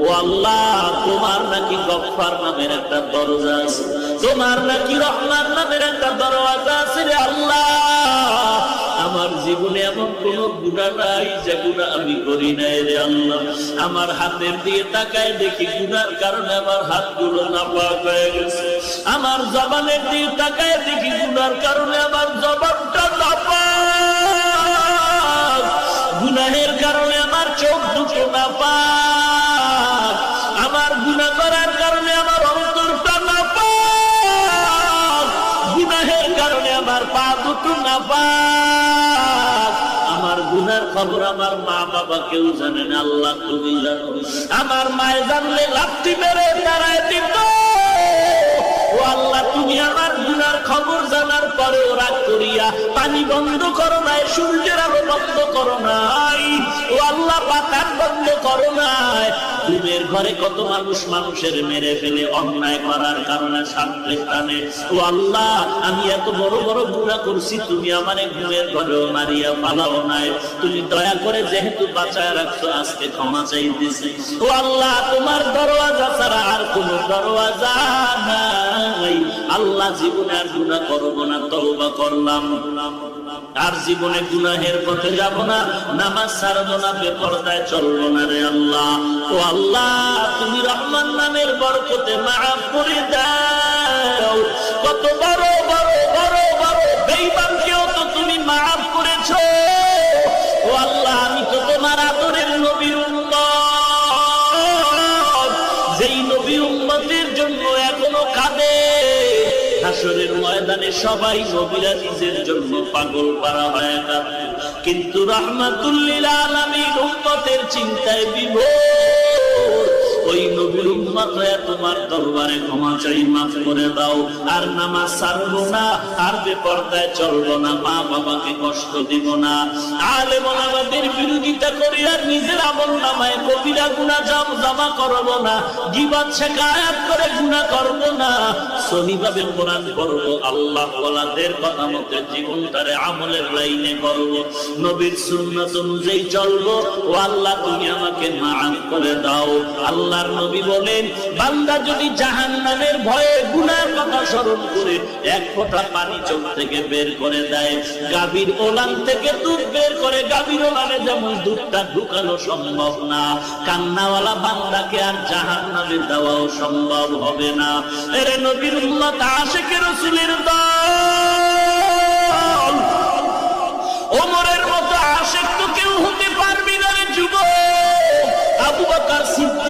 ও আল্লাহ, তোমার নাকি গফফার নামের একটা দরজা আছে, তোমার নাকি রহমান নামের একটা দরওয়াজা আছে রে আল্লাহ। আমার জীবনে এমন কোন গুনাহ নাই যে গুনাহ আমি করি নাই রে আল্লাহ। আমার হাতের দিয়ে তাকায় দেখি গুনার কারণে আমার হাতগুলো নাপাক হয়ে গেছে। আমার জবানের দিয়ে তাকায় দেখি গুনার কারণে আমার জবানটা নাপাক। গুনাহের কারণে আমার চোখ দুটো নাপাক। আমার গুনাহ করার কারণে আমার অন্তরটা নাপাক। গুনাহের কারণে আমার পা দুটো নাপাক। আমার গুনার খবর আমার মা বাবা কেউ জানে না, আল্লাহ তুমি জানো। আমার মায়ে জানলে লাথি মেরে দাঁড়ায় দিত। ও আল্লাহ, তুমি আমার গুনার খবর জানার পরেও রাগ করিয়া পানি বন্ধ করো নাই, সূর্যের আলো বন্ধ করো নাই। ও আল্লাহ, পাতার বন্ধ করো নাই। ঘুমের ঘরে কত মানুষ মানুষের মেরে ফেলে অন্যায় করার কারণে শান্তি টানে। ও আল্লাহ, আমি এত বড় বড় গুনাহ করছি, তুমি আমারে ঘুমের ঘরেও মারিয়া পালাও নাই। তুমি দয়া করে যেহেতু বাঁচায় রাখছো, আজকে ক্ষমা চাইতেছি। ও আল্লাহ, তোমার দরওয়াজা ছাড়া আর কোন দরওয়াজা নাই। আল্লাহ, জীবনে আর গুনাহ করবো না, তওবা করলাম। আর জীবনে গুনাহের পথে যাব না, নামাজ ছাড়বো না, বেপরদায় চলবো না রে আল্লাহ। ও আল্লাহ, তুমি রহমান নামের বরকতে মাফ করে দাও। কত বড় বড় বড় বড় বেঈমানকেও তো তুমি মাফ করেছো। ও আল্লাহ, আমি তো তোমার আদরের নবীর উম্মত, যেই নবীর উম্মতের জন্য এখনো কাঁদে। হাসরের ময়দানে সবাই নবীরা নিজের জন্য পাগল পারা হয়ে কাঁদে, কিন্তু রাহমাতুল লিল আলামিন উম্মতের চিন্তায় বিভোর। ওই নবীর উম্মত হয়ে তোমার দরবারে ক্ষমা চাই, মাফ করে দাও। আর নামাজ ছাড়বো না, আর বেপরদায় চলবো না, মা বাবাকে কষ্ট দিব না, আলেম ওলামাদের বিরোধিতা করি, আর নিজের আমলনামায় কবিরা গুনাহ জমা করবো না, গীবত শিকায়াত করে গুনাহ করবো না, সহিভাবে কোরআন পড়বো, আল্লাহ ওয়ালাদের কথা মতো জীবনটারে আমলের লাইনে করবো, নবীর সুন্নাত অনুযায়ী চলবো। ও আল্লাহ, তুমি আমাকে মাফ করে দাও। আল্লাহর নবী বলেন, বান্দা যদি জাহান্নামের ভয়ে গুনাহের কথা স্মরণ করে এক ফোঁটা পানি চোখ থেকে বের করে দেয়, গাভীর ওলান থেকে দুধ বের করে গাভীর ওলানে যেমন দুধটা ঢুকানো সম্ভব না, কান্নাওয়ালা বান্দাকে আর জাহান্নামে দেওয়াও সম্ভব হবে না। এরে নবীর উম্মত, আশিকে রাসূলের দল, ওমরের মতো আশিক তো কেউ হতে পারবি না রে যুবক। আবু বকর সিদ্দিক